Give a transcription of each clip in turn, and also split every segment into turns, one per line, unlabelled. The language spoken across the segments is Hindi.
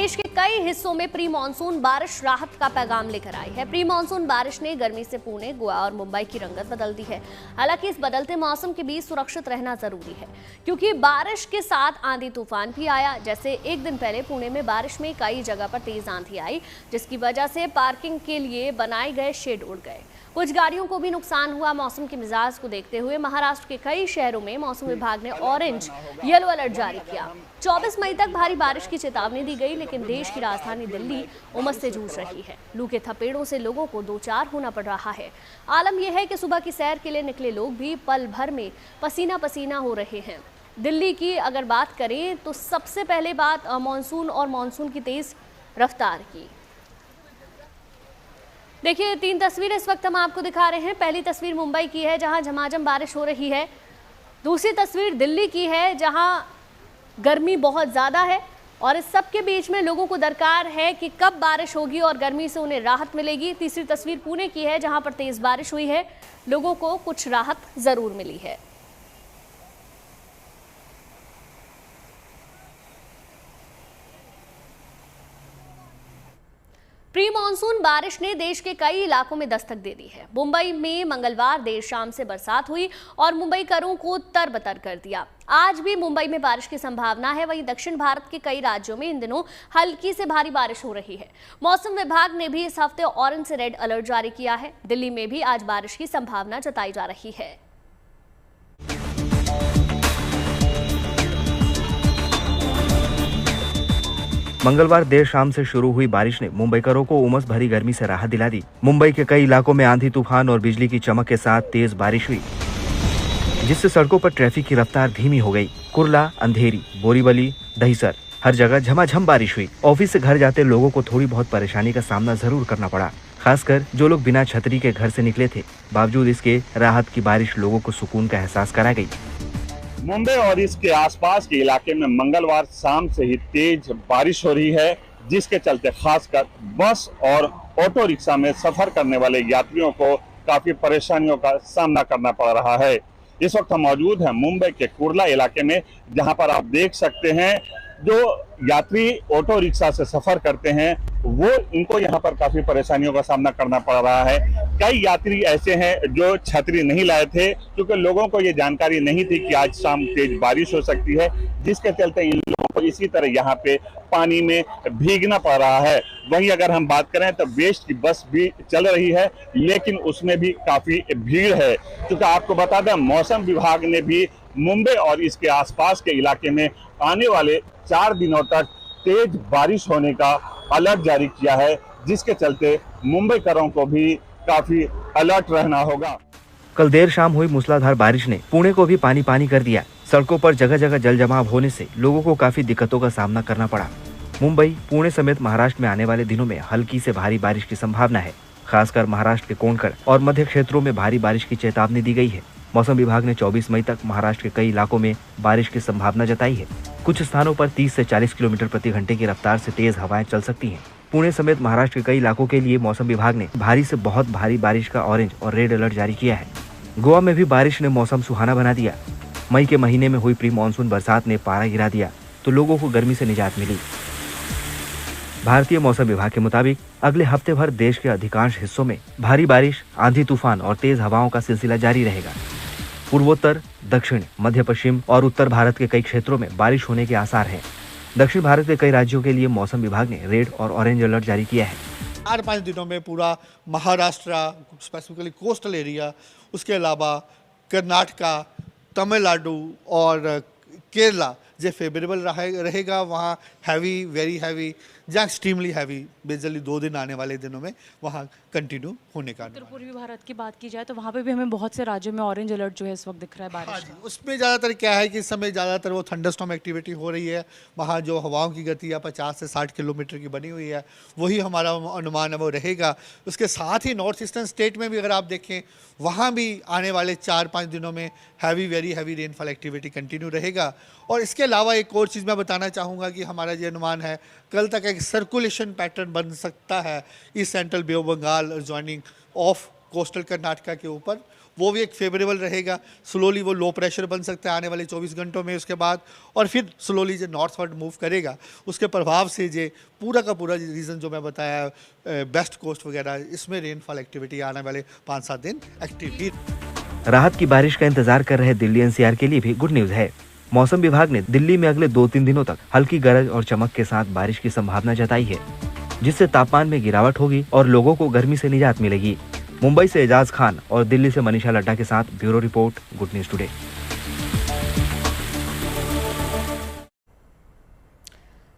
देश के कई हिस्सों में प्री मानसून बारिश राहत का पैगाम लेकर आई है। प्री मानसून बारिश ने गर्मी से पुणे, गोवा और मुंबई की रंगत बदल दी है। हालांकि इस बदलते मौसम के बीच सुरक्षित रहना जरूरी है, क्योंकि बारिश के साथ आंधी तूफान भी आया। जैसे एक दिन पहले पुणे में बारिश में कई जगह पर तेज आंधी आई, जिसकी वजह से पार्किंग के लिए बनाए गए शेड उड़ गए। कुछ गाड़ियों को भी नुकसान हुआ। मौसम के मिजाज को देखते हुए महाराष्ट्र के कई शहरों में मौसम विभाग ने ऑरेंज येलो अलर्ट जारी किया। 24 मई तक भारी बारिश की चेतावनी दी गई, लेकिन देश की राजधानी दिल्ली उमस से जूझ रही है। लू के थपेड़ों से लोगों को दो चार होना पड़ रहा है। आलम यह है कि सुबह की सैर के लिए निकले लोग भी पल भर में पसीना पसीना हो रहे हैं। दिल्ली की अगर बात करें तो सबसे पहले बात मानसून और मानसून की तेज रफ्तार की। देखिए, 3 तस्वीरें इस वक्त हम आपको दिखा रहे हैं। पहली तस्वीर मुंबई की है, जहां झमाझम बारिश हो रही है। दूसरी तस्वीर दिल्ली की है, जहां गर्मी बहुत ज़्यादा है और इस सब के बीच में लोगों को दरकार है कि कब बारिश होगी और गर्मी से उन्हें राहत मिलेगी। तीसरी तस्वीर पुणे की है, जहां पर तेज़ बारिश हुई है, लोगों को कुछ राहत ज़रूर मिली है। प्री मानसून बारिश ने देश के कई इलाकों में दस्तक दे दी है। मुंबई में मंगलवार देर शाम से बरसात हुई और मुंबईकरों को तरबतर कर दिया। आज भी मुंबई में बारिश की संभावना है। वहीं दक्षिण भारत के कई राज्यों में इन दिनों हल्की से भारी बारिश हो रही है। मौसम विभाग ने भी इस हफ्ते ऑरेंज से रेड अलर्ट जारी किया है। दिल्ली में भी आज बारिश की संभावना जताई जा रही है।
मंगलवार देर शाम से शुरू हुई बारिश ने मुंबईकरों को उमस भरी गर्मी से राहत दिला दी। मुंबई के कई इलाकों में आंधी तूफान और बिजली की चमक के साथ तेज बारिश हुई, जिससे सड़कों पर ट्रैफिक की रफ्तार धीमी हो गई। कुर्ला, अंधेरी, बोरीवली, दहिसर, हर जगह झमाझम बारिश हुई। ऑफिस से घर जाते लोगों को थोड़ी बहुत परेशानी का सामना जरूर करना पड़ा, खासकर जो लोग बिना छतरी के घर से निकले थे। बावजूद इसके राहत की बारिश लोगों को सुकून का एहसास करा गई।
मुंबई और इसके आसपास के इलाके में मंगलवार शाम से ही तेज बारिश हो रही है, जिसके चलते खासकर बस और ऑटो रिक्शा में सफर करने वाले यात्रियों को काफी परेशानियों का सामना करना पड़ रहा है। इस वक्त हम मौजूद हैं मुंबई के कुर्ला इलाके में, जहां पर आप देख सकते हैं जो यात्री ऑटो रिक्शा से सफर करते हैं वो इनको यहाँ पर काफी परेशानियों का सामना करना पड़ रहा है। कई यात्री ऐसे हैं जो छतरी नहीं लाए थे, क्योंकि लोगों को ये जानकारी नहीं थी कि आज शाम तेज बारिश हो सकती है, जिसके चलते इन लोगों को इसी तरह यहाँ पे पानी में भीगना पड़ रहा है। वहीं अगर हम बात करें तो वेस्ट की बस भी चल रही है, लेकिन उसमें भी काफी भीड़ है। क्योंकि आपको बता दें, मौसम विभाग ने भी मुंबई और इसके आसपास के इलाके में आने वाले 4 दिनों तक तेज बारिश होने का अलर्ट जारी किया है, जिसके चलते मुंबईकरों को भी काफी अलर्ट रहना होगा।
कल देर शाम हुई मूसलाधार बारिश ने पुणे को भी पानी पानी कर दिया। सड़कों पर जगह जगह जल जमाव होने से लोगों को काफी दिक्कतों का सामना करना पड़ा। मुंबई, पुणे समेत महाराष्ट्र में आने वाले दिनों में हल्की से भारी बारिश की संभावना है। खासकर महाराष्ट्र के कोंकण और मध्य क्षेत्रों में भारी बारिश की चेतावनी दी गई है। मौसम विभाग ने 24 मई तक महाराष्ट्र के कई इलाकों में बारिश की संभावना जताई है। कुछ स्थानों पर 30 से 40 किलोमीटर प्रति घंटे की रफ्तार से तेज हवाएं चल सकती हैं। पुणे समेत महाराष्ट्र के कई इलाकों के लिए मौसम विभाग ने भारी से बहुत भारी बारिश का ऑरेंज और रेड अलर्ट जारी किया है। गोवा में भी बारिश ने मौसम सुहाना बना दिया। मई के महीने में हुई प्री मानसून बरसात ने पारा गिरा दिया तो लोगों को गर्मी से निजात मिली। भारतीय मौसम विभाग के मुताबिक अगले हफ्ते भर देश के अधिकांश हिस्सों में भारी बारिश, आंधी तूफान और तेज हवाओं का सिलसिला जारी रहेगा। पूर्वोत्तर, दक्षिण, मध्य पश्चिम और उत्तर भारत के कई क्षेत्रों में बारिश होने के आसार हैं। दक्षिण भारत के कई राज्यों के लिए मौसम विभाग ने रेड और ऑरेंज अलर्ट जारी किया है।
4-5 दिनों में पूरा महाराष्ट्र, स्पेसिफिकली कोस्टल एरिया, उसके अलावा कर्नाटका, तमिलनाडु और केरला जो फेवरेबल रहेगा। वहाँ हैवी, वेरी हैवी या एक्सट्रीमली हैवी बेसिकली 2 दिन आने वाले दिनों में वहाँ कंटिन्यू होने का।
उत्तर पूर्वी भारत की बात की जाए तो वहाँ पे भी हमें बहुत से राज्यों में ऑरेंज अलर्ट जो है इस वक्त दिख रहा है बारिश का।
उसमें ज़्यादातर क्या है कि इस समय ज़्यादातर वो थंडरस्टॉर्म एक्टिविटी हो रही है। वहाँ जो हवाओं की गति है 50 से 60 किलोमीटर की बनी हुई है, वही हमारा अनुमान है वो रहेगा। उसके साथ ही नॉर्थ ईस्टर्न स्टेट में भी अगर आप देखें, वहाँ भी आने वाले 4-5 दिनों में heavy, very heavy rainfall activity continue रहेगा। और इसके अलावा एक और चीज़ मैं बताना चाहूँगा कि हमारा ये अनुमान है कल तक एक सर्कुलेशन पैटर्न बन सकता है east central bay of Bengal joining of coastal Karnataka के ऊपर, वो भी एक फेवरेबल रहेगा। स्लोली वो लो प्रेशर बन सकता है आने वाले 24 घंटों में उसके बाद, और फिर स्लोली जो नॉर्थवर्ड मूव करेगा उसके प्रभाव से जो पूरा का पूरा रीजन जो मैं बताया वेस्ट कोस्ट वगैरह, इसमें रेनफॉल एक्टिविटी आने वाले 5-7 दिन एक्टिव ही।
राहत की बारिश का इंतजार कर रहे दिल्ली एनसीआर के लिए भी गुड न्यूज है। मौसम विभाग ने दिल्ली में अगले 2-3 दिनों तक हल्की गरज और चमक के साथ बारिश की संभावना जताई है, जिससे तापमान में गिरावट होगी और लोगों को गर्मी से निजात मिलेगी। मुंबई से एजाज खान और दिल्ली से मनीषा लड्डा के साथ bureau report, good news today.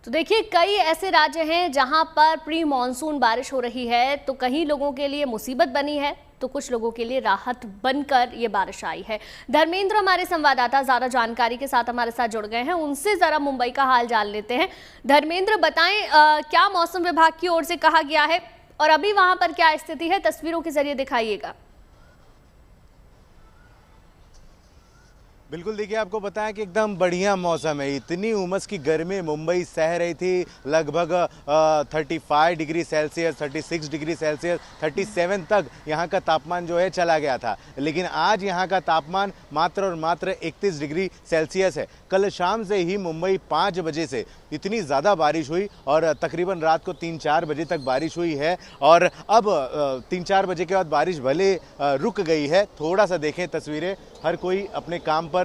तो देखिए, कई ऐसे राज्य हैं जहां पर प्री मॉनसून बारिश हो रही है, तो कहीं लोगों के लिए मुसीबत बनी है तो कुछ लोगों के लिए राहत बनकर ये बारिश आई है। धर्मेंद्र हमारे संवाददाता ज्यादा जानकारी के साथ हमारे साथ जुड़ गए हैं, उनसे जरा मुंबई का हाल जान लेते हैं। धर्मेंद्र, बताएं क्या मौसम विभाग की ओर से कहा गया है और अभी वहां पर क्या स्थिति है, तस्वीरों के जरिए दिखाइएगा।
बिल्कुल, देखिए आपको बताया कि एकदम बढ़िया मौसम है। इतनी उमस की गर्मी मुंबई सह रही थी, लगभग 35 डिग्री सेल्सियस, 36 डिग्री सेल्सियस, 37 तक यहाँ का तापमान जो है चला गया था। लेकिन आज यहाँ का तापमान मात्र और मात्र 31 डिग्री सेल्सियस है। कल शाम से ही मुंबई 5 बजे से इतनी ज़्यादा बारिश हुई और तकरीबन रात को 3-4 बजे तक बारिश हुई है, और अब 3-4 बजे के बाद बारिश भले रुक गई है। थोड़ा सा देखें तस्वीरें, हर कोई अपने काम पर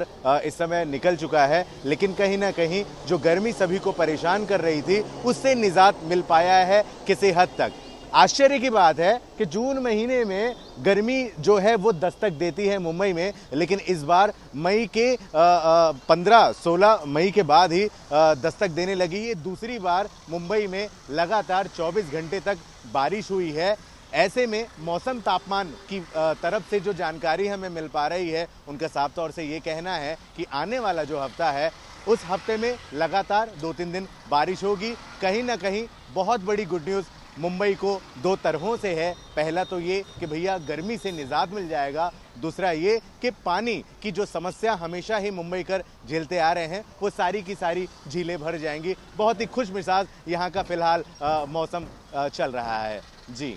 इस समय निकल चुका है, लेकिन कहीं ना कहीं जो गर्मी सभी को परेशान कर रही थी उससे निजात मिल पाया है किसी हद तक। आश्चर्य की बात है कि जून महीने में गर्मी जो है वो दस्तक देती है मुंबई में, लेकिन इस बार मई के 15-16 मई के बाद ही दस्तक देने लगी। ये दूसरी बार मुंबई में लगातार 24 घंटे तक बारिश हुई है। ऐसे में मौसम तापमान की तरफ से जो जानकारी हमें मिल पा रही है, उनका साफ तौर से ये कहना है कि आने वाला जो हफ्ता है उस हफ्ते में लगातार 2-3 दिन बारिश होगी। कहीं ना कहीं बहुत बड़ी गुड न्यूज़ मुंबई को 2 तरहों से है। पहला तो ये कि भैया गर्मी से निजात मिल जाएगा, दूसरा ये कि पानी की जो समस्या हमेशा ही मुंबई कर झेलते आ रहे हैं वो सारी की सारी झीलें भर जाएंगी। बहुत ही खुश मिजाज यहाँ का फिलहाल मौसम चल रहा है। जी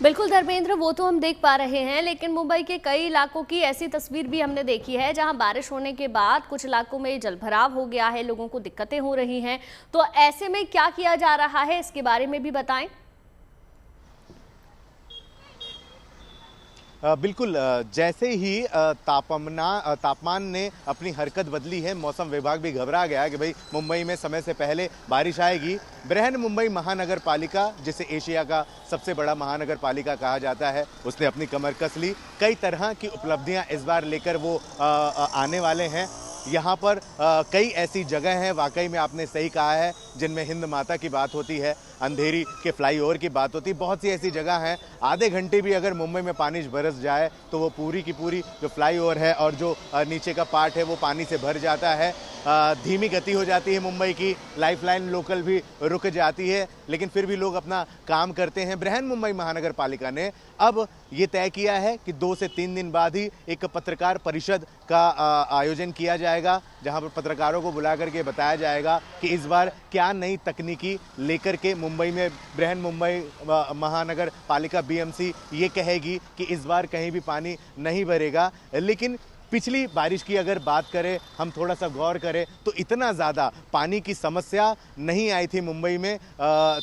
बिल्कुल धर्मेंद्र, वो तो हम देख पा रहे हैं, लेकिन मुंबई के कई इलाकों की ऐसी तस्वीर भी हमने देखी है जहां बारिश होने के बाद कुछ इलाकों में जलभराव हो गया है, लोगों को दिक्कतें हो रही हैं। तो ऐसे में क्या किया जा रहा है, इसके बारे में भी बताएं।
बिल्कुल, जैसे ही तापमान ने अपनी हरकत बदली है, मौसम विभाग भी घबरा गया कि भाई मुंबई में समय से पहले बारिश आएगी। बृहन मुंबई महानगर पालिका, जिसे एशिया का सबसे बड़ा महानगर पालिका कहा जाता है, उसने अपनी कमर कस ली। कई तरह की उपलब्धियां इस बार लेकर वो आने वाले हैं। यहाँ पर कई ऐसी जगह हैं, वाकई में आपने सही कहा है, जिनमें हिंद माता की बात होती है, अंधेरी के फ्लाईओवर की बात होती है। बहुत सी ऐसी जगह हैं, आधे घंटे भी अगर मुंबई में पानी बरस जाए तो वो पूरी की पूरी जो फ्लाईओवर है और जो नीचे का पार्ट है वो पानी से भर जाता है। धीमी गति हो जाती है मुंबई की, लाइफलाइन लोकल भी रुक जाती है, लेकिन फिर भी लोग अपना काम करते हैं। बृहन मुंबई महानगर पालिका ने अब ये तय किया है कि 2 से 3 दिन बाद ही एक पत्रकार परिषद का आयोजन किया जाएगा, जहां पर पत्रकारों को बुला करके बताया जाएगा कि इस बार क्या नई तकनीकी लेकर के मुंबई में बृहन मुंबई महानगर पालिका बीएमसी ये कहेगी कि इस बार कहीं भी पानी नहीं भरेगा। लेकिन पिछली बारिश की अगर बात करें, हम थोड़ा सा गौर करें तो इतना ज़्यादा पानी की समस्या नहीं आई थी मुंबई में।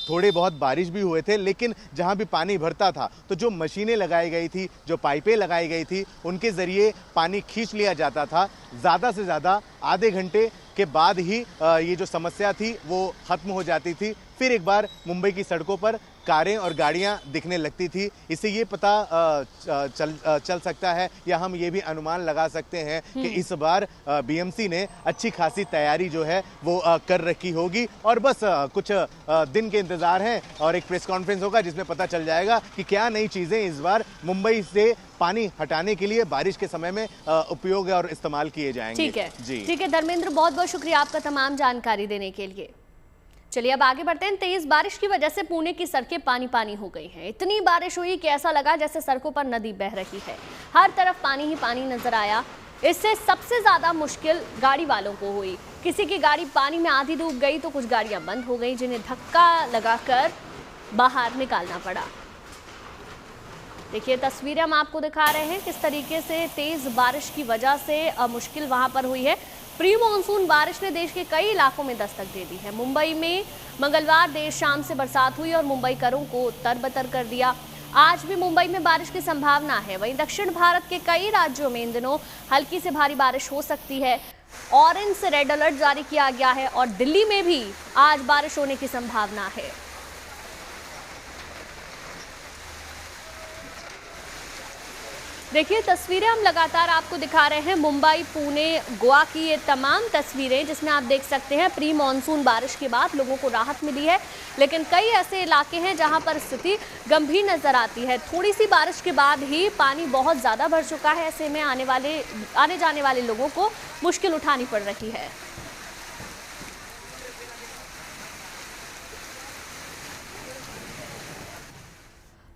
थोड़े बहुत बारिश भी हुए थे, लेकिन जहां भी पानी भरता था तो जो मशीनें लगाई गई थी, जो पाइपें लगाई गई थी, उनके ज़रिए पानी खींच लिया जाता था। ज़्यादा से ज़्यादा आधे घंटे के बाद ही ये जो समस्या थी वो ख़त्म हो जाती थी। फिर एक बार मुंबई की सड़कों पर कारें और गाड़ियां दिखने लगती थी। इससे ये पता चल सकता है, या हम ये भी अनुमान लगा सकते हैं कि इस बार बीएमसी ने अच्छी खासी तैयारी जो है वो कर रखी होगी, और बस कुछ दिन के इंतजार हैं और एक प्रेस कॉन्फ्रेंस होगा जिसमें पता चल जाएगा कि क्या नई चीज़ें इस बार मुंबई से पानी हटाने के लिए बारिश के समय में उपयोग और इस्तेमाल किए जाएंगे।
ठीक है
जी,
ठीक है धर्मेंद्र, बहुत बहुत शुक्रिया आपका तमाम जानकारी देने के लिए। चलिए अब आगे बढ़ते हैं। तेज बारिश की वजह से पुणे की सड़कें पानी पानी हो गई हैं। इतनी बारिश हुई कि ऐसा लगा जैसे सड़कों पर नदी बह रही है, हर तरफ पानी ही पानी नजर आया। इससे सबसे ज्यादा मुश्किल गाड़ी वालों को हुई। किसी की गाड़ी पानी में आधी डूब गई तो कुछ गाड़ियां बंद हो गई, जिन्हें धक्का लगाकर बाहर निकालना पड़ा। देखिए तस्वीरें हम आपको दिखा रहे हैं किस तरीके से तेज बारिश की वजह से मुश्किल वहां पर हुई है। प्री मानसून बारिश ने देश के कई इलाकों में दस्तक दे दी है। मुंबई में मंगलवार देर शाम से बरसात हुई और मुंबईकरों को तरबतर कर दिया। आज भी मुंबई में बारिश की संभावना है। वहीं दक्षिण भारत के कई राज्यों में इन दिनों हल्की से भारी बारिश हो सकती है। ऑरेंज से रेड अलर्ट जारी किया गया है और दिल्ली में भी आज बारिश होने की संभावना है। देखिए तस्वीरें हम लगातार आपको दिखा रहे हैं मुंबई, पुणे, गोवा की ये तमाम तस्वीरें जिसमें आप देख सकते हैं प्री मॉनसून बारिश के बाद लोगों को राहत मिली है, लेकिन कई ऐसे इलाके हैं जहां पर स्थिति गंभीर नजर आती है। थोड़ी सी बारिश के बाद ही पानी बहुत ज़्यादा भर चुका है। ऐसे में आने जाने वाले लोगों को मुश्किल उठानी पड़ रही है।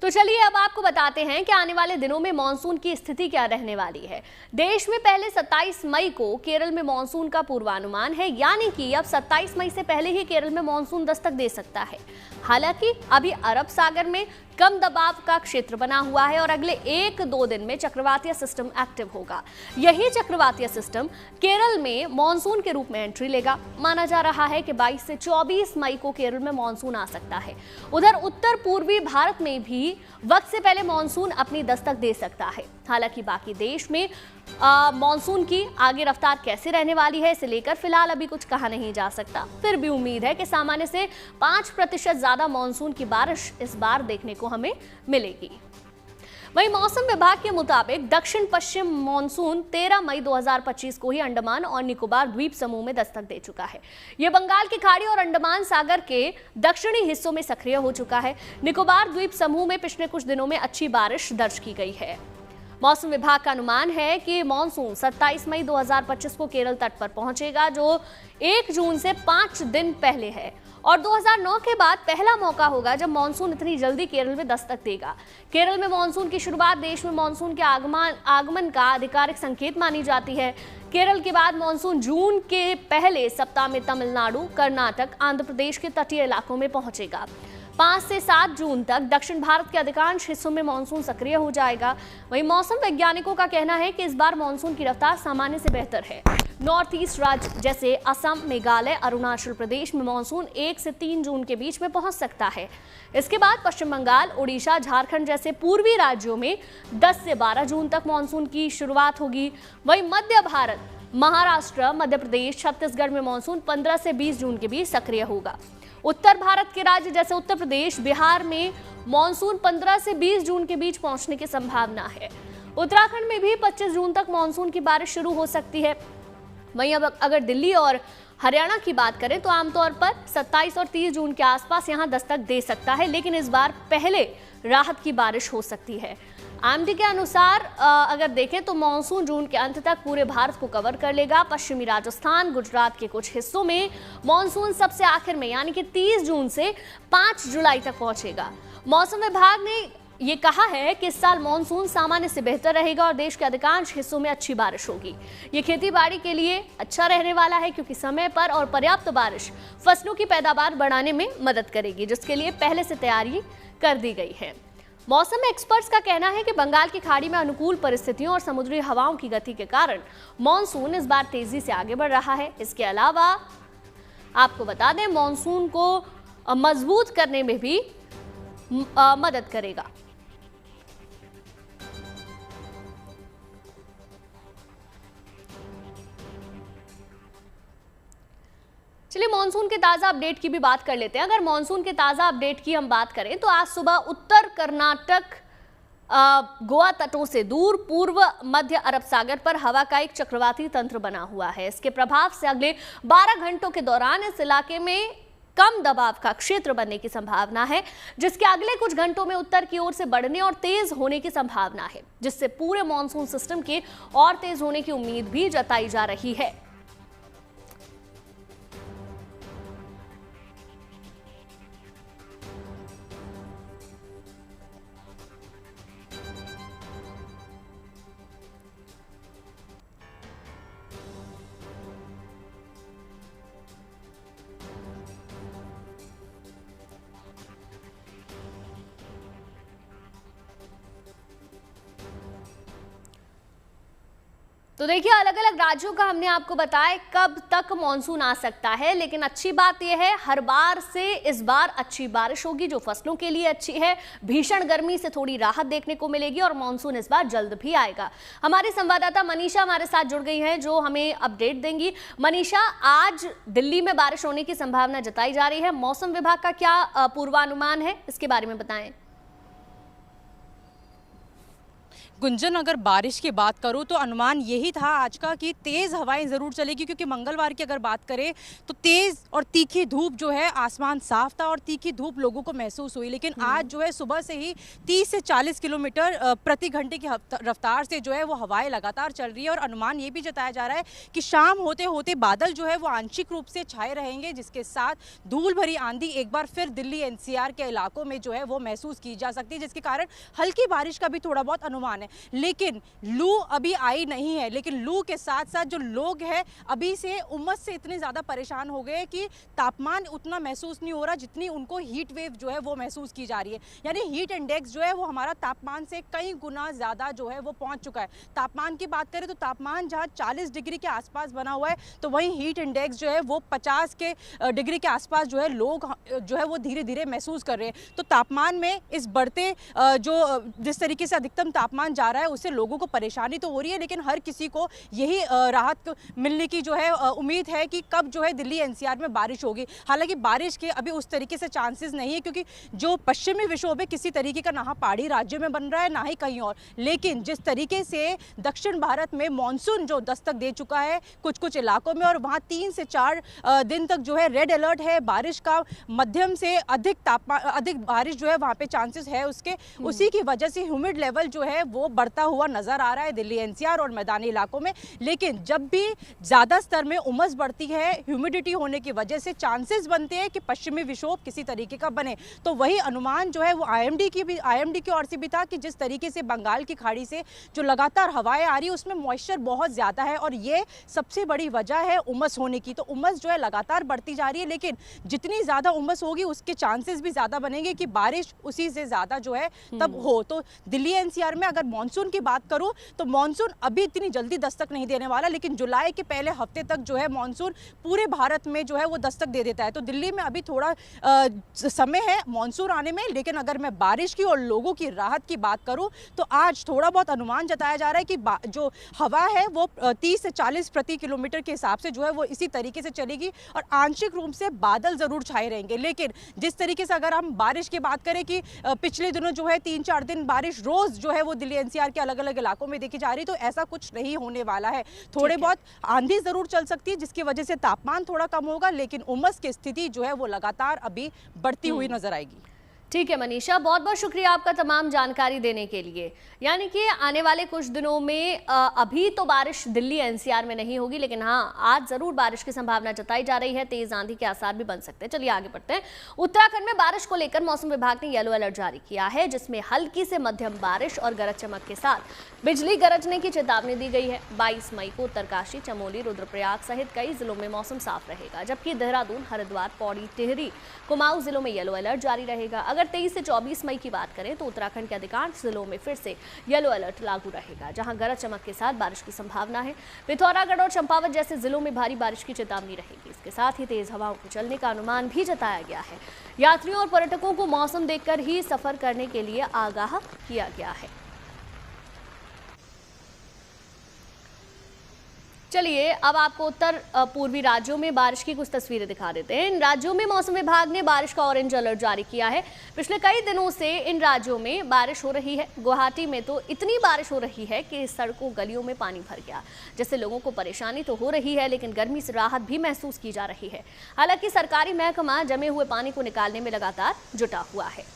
तो चलिए अब आपको बताते हैं कि आने वाले दिनों में मॉनसून की स्थिति क्या रहने वाली है। देश में पहले 27 मई को केरल में मॉनसून का पूर्वानुमान है, यानी कि अब 27 मई से पहले ही केरल में मॉनसून दस्तक दे सकता है। हालांकि अभी अरब सागर में कम दबाव का क्षेत्र बना हुआ है और अगले 1-2 दिन में चक्रवातीय सिस्टम एक्टिव होगा। यही चक्रवातीय सिस्टम केरल में मॉनसून के रूप में एंट्री लेगा। माना जा रहा है कि 22 से 24 मई को केरल में मॉनसून आ सकता है। उधर उत्तर पूर्वी भारत में भी वक्त से पहले मॉनसून अपनी दस्तक दे सकता है। हालांकि बाकी देश में मॉनसून की आगे रफ्तार कैसे रहने वाली है इसे लेकर फिलहाल अभी कुछ कहा नहीं जा सकता। फिर भी उम्मीद है कि सामान्य से 5% ज्यादा मॉनसून की बारिश इस बार देखने को हमें मिलेगी। वहीं मौसम विभाग के मुताबिक दक्षिण पश्चिम मॉनसून 13 मई 2025 को ही अंडमान और निकोबार द्वीप समूह में दस्तक दे चुका है। यह बंगाल की खाड़ी और अंडमान सागर के दक्षिणी हिस्सों में सक्रिय हो चुका है। निकोबार द्वीप समूह में पिछले कुछ दिनों में अच्छी बारिश दर्ज की गई है। मौसम विभाग का अनुमान है कि मॉनसून 27 मई 2025 को केरल तट पर पहुंचेगा, जो 1 जून से 5 दिन पहले है और 2009 के बाद पहला मौका होगा जब मॉनसून इतनी जल्दी केरल में दस्तक देगा। केरल में मॉनसून की शुरुआत देश में मॉनसून के आगमन का आधिकारिक संकेत मानी जाती है। केरल के बाद मॉनसून जून के पहले सप्ताह में तमिलनाडु, कर्नाटक, आंध्र प्रदेश के तटीय इलाकों में पहुंचेगा। 5 से 7 जून तक दक्षिण भारत के अधिकांश हिस्सों में मॉनसून सक्रिय हो जाएगा। वहीं मौसम वैज्ञानिकों का कहना है कि इस बार मॉनसून की रफ्तार सामान्य से बेहतर है। नॉर्थ ईस्ट राज्य जैसे असम, मेघालय, अरुणाचल प्रदेश में मॉनसून 1 से 3 जून के बीच में पहुंच सकता है। इसके बाद पश्चिम बंगाल, उड़ीसा, झारखंड जैसे पूर्वी राज्यों में 10 से 12 जून तक मॉनसून की शुरुआत होगी। वहीं मध्य भारत, महाराष्ट्र, मध्य प्रदेश, छत्तीसगढ़ में मॉनसून 15 से 20 जून के बीच सक्रिय होगा। उत्तर भारत के राज्य जैसे उत्तर प्रदेश, बिहार में मॉनसून 15 से 20 जून के बीच पहुंचने की संभावना है। उत्तराखंड में भी 25 जून तक मॉनसून की बारिश शुरू हो सकती है। वहीं अब अगर दिल्ली और हरियाणा की बात करें तो आमतौर पर 27 और 30 जून के आसपास यहां दस्तक दे सकता है, लेकिन इस बार पहले राहत की बारिश हो सकती है। आईएमडी के अनुसार अगर देखें तो मॉनसून जून के अंत तक पूरे भारत को कवर कर लेगा। पश्चिमी राजस्थान, गुजरात के कुछ हिस्सों में मॉनसून सबसे आखिर में यानी कि 30 जून से 5 जुलाई तक पहुंचेगा। मौसम विभाग ने ये कहा है कि इस साल मॉनसून सामान्य से बेहतर रहेगा और देश के अधिकांश हिस्सों में अच्छी बारिश होगी। ये खेती बाड़ी के लिए अच्छा रहने वाला है, क्योंकि समय पर और पर्याप्त बारिश फसलों की पैदावार बढ़ाने में मदद करेगी, जिसके लिए पहले से तैयारी कर दी गई है। मौसम एक्सपर्ट्स का कहना है कि बंगाल की खाड़ी में अनुकूल परिस्थितियों और समुद्री हवाओं की गति के कारण मॉनसून इस बार तेजी से आगे बढ़ रहा है। इसके अलावा आपको बता दें मॉनसून को मजबूत करने में भी मदद करेगा। चलिए मॉनसून के ताज़ा अपडेट की भी बात कर लेते हैं। अगर मॉनसून के ताज़ा अपडेट की हम बात करें तो आज सुबह उत्तर कर्नाटक, गोवा तटों से दूर पूर्व मध्य अरब सागर पर हवा का एक चक्रवाती तंत्र बना हुआ है। इसके प्रभाव से अगले 12 घंटों के दौरान इस इलाके में कम दबाव का क्षेत्र बनने की संभावना है, जिसके अगले कुछ घंटों में उत्तर की ओर से बढ़ने और तेज होने की संभावना है, जिससे पूरे मॉनसून सिस्टम के और तेज होने की उम्मीद भी जताई जा रही है। तो देखिए, अलग अलग राज्यों का हमने आपको बताया कब तक मॉनसून आ सकता है, लेकिन अच्छी बात यह है हर बार से इस बार अच्छी बारिश होगी जो फसलों के लिए अच्छी है। भीषण गर्मी से थोड़ी राहत देखने को मिलेगी और मॉनसून इस बार जल्द भी आएगा। हमारी संवाददाता मनीषा हमारे साथ जुड़ गई हैं जो हमें अपडेट देंगी। मनीषा, आज दिल्ली में बारिश होने की संभावना जताई जा रही है, मौसम विभाग का क्या पूर्वानुमान है, इसके बारे में बताएं।
गुंजन, अगर बारिश की बात करूं तो अनुमान यही था आज का कि तेज़ हवाएं ज़रूर चलेगी, क्योंकि मंगलवार की अगर बात करें तो तेज़ और तीखी धूप जो है, आसमान साफ था और तीखी धूप लोगों को महसूस हुई। लेकिन आज जो है सुबह से ही 30 से 40 किलोमीटर प्रति घंटे की रफ्तार से जो है वो हवाएं लगातार चल रही है। और अनुमान ये भी जताया जा रहा है कि शाम होते होते बादल जो है वो आंशिक रूप से छाए रहेंगे, जिसके साथ धूल भरी आंधी एक बार फिर दिल्ली NCR के इलाकों में जो है वो महसूस की जा सकती है, जिसके कारण हल्की बारिश का भी थोड़ा बहुत अनुमान है। लेकिन लू अभी आई नहीं है, लेकिन लू के साथ साथ जो लोग हैं अभी से उमस से इतने ज़्यादा परेशान हो गए कि तापमान उतना महसूस नहीं हो रहा जितनी उनको हीट वेव जो है वो महसूस की जा रही है। यानी हीट इंडेक्स जो है वो हमारा तापमान से कई गुना ज़्यादा जो है वो पहुंच चुका है। तापमान की बात करें तो तापमान जहां 40 डिग्री के आसपास बना हुआ है, तो वहीं हीट इंडेक्स जो है वो 50 के डिग्री के आसपास जो है लोग जो है वो धीरे धीरे महसूस कर रहे हैं। तो तापमान में इस बढ़ते जिस तरीके से अधिकतम तापमान जा रहा है उससे लोगों को परेशानी तो हो रही है, लेकिन हर किसी को यही राहत मिलने की जो है उम्मीद है कि कब जो है दिल्ली NCR में बारिश होगी। हालांकि बारिश के अभी उस तरीके से चांसेस नहीं है, क्योंकि जो पश्चिमी विक्षोभ है किसी तरीके का ना पहाड़ी राज्य में बन रहा है ना ही कहीं और। लेकिन जिस तरीके से दक्षिण भारत में मानसून जो दस्तक दे चुका है कुछ कुछ इलाकों में, और वहाँ 3 से 4 दिन तक जो है रेड अलर्ट है, बारिश का मध्यम से अधिक बारिश जो है वहाँ पे चांसेस है उसके, उसी की वजह से ह्यूमिड लेवल जो है वो बढ़ता हुआ नजर आ रहा है दिल्ली NCR और मैदानी इलाकों में। लेकिन जब भी ज्यादा स्तर में उमस बढ़ती है, ह्यूमिडिटी होने की वजह से चांसेस बनते हैं कि पश्चिमी विक्षोभ किसी तरीके का बने। तो वही अनुमान जो है वो IMD की ओर से भी था कि जिस तरीके से बंगाल की खाड़ी से जो लगातार हवाएं आ रही है उसमें मॉइस्चर बहुत ज्यादा है और ये सबसे बड़ी वजह है उमस होने की। तो उमस जो है लगातार बढ़ती जा रही है, लेकिन जितनी ज्यादा उमस होगी उसके चांसेस भी ज्यादा बनेंगे कि बारिश उसी से ज्यादा जो है तब हो। तो दिल्ली NCR में अगर मानसून की बात करूं तो मानसून अभी इतनी जल्दी दस्तक नहीं देने वाला, लेकिन जुलाई के पहले हफ्ते तक जो है मानसून पूरे भारत में जो है वो दस्तक दे देता है। तो दिल्ली में अभी थोड़ा समय है मानसून आने में, लेकिन अगर मैं बारिश की और लोगों की राहत की बात करूं तो आज थोड़ा बहुत अनुमान जताया जा रहा है कि जो हवा है वो 30 से 40 प्रति किलोमीटर के हिसाब से जो है वो इसी तरीके से चलेगी और आंशिक रूप से बादल जरूर छाए रहेंगे। लेकिन जिस तरीके से अगर हम बारिश की बात करें कि पिछले दिनों जो है 3-4 दिन बारिश रोज जो है वो दिल्ली NCR के अलग अलग इलाकों में देखी जा रही, तो ऐसा कुछ नहीं होने वाला है। थोड़े बहुत आंधी जरूर चल सकती है जिसकी वजह से तापमान थोड़ा कम होगा, लेकिन उमस की स्थिति जो है वो लगातार अभी बढ़ती हुई नजर आएगी।
ठीक है मनीषा, बहुत बहुत शुक्रिया आपका तमाम जानकारी देने के लिए। यानी कि आने वाले कुछ दिनों में अभी तो बारिश दिल्ली NCR में नहीं होगी, लेकिन हाँ आज जरूर बारिश की संभावना जताई जा रही है, तेज आंधी के आसार भी बन सकते हैं। चलिए आगे बढ़ते हैं। उत्तराखंड में बारिश को लेकर मौसम विभाग ने येलो अलर्ट जारी किया है, जिसमें हल्की से मध्यम बारिश और गरज चमक के साथ बिजली गरजने की चेतावनी दी गई है। 22 मई को उत्तरकाशी, चमोली, रुद्रप्रयाग सहित कई जिलों में मौसम साफ रहेगा, जबकि देहरादून, हरिद्वार, पौड़ी, टिहरी, कुमाऊं जिलों में येलो अलर्ट जारी रहेगा। अगर 23 से 24 मई की बात करें तो उत्तराखंड के अधिकांश जिलों में फिर से येलो अलर्ट लागू रहेगा, जहां गरज चमक के साथ बारिश की संभावना है। पिथौरागढ़ और चंपावत जैसे जिलों में भारी बारिश की चेतावनी रहेगी। इसके साथ ही तेज हवाओं के चलने का अनुमान भी जताया गया है। यात्रियों और पर्यटकों को मौसम देखकर ही सफर करने के लिए आगाह किया गया है। चलिए अब आपको उत्तर पूर्वी राज्यों में बारिश की कुछ तस्वीरें दिखा देते हैं। इन राज्यों में मौसम विभाग ने बारिश का ऑरेंज अलर्ट जारी किया है। पिछले कई दिनों से इन राज्यों में बारिश हो रही है। गुवाहाटी में तो इतनी बारिश हो रही है कि सड़कों गलियों में पानी भर गया, जिससे लोगों को परेशानी तो हो रही है, लेकिन गर्मी से राहत भी महसूस की जा रही है। हालांकि सरकारी महकमा जमे हुए पानी को निकालने में लगातार जुटा हुआ है।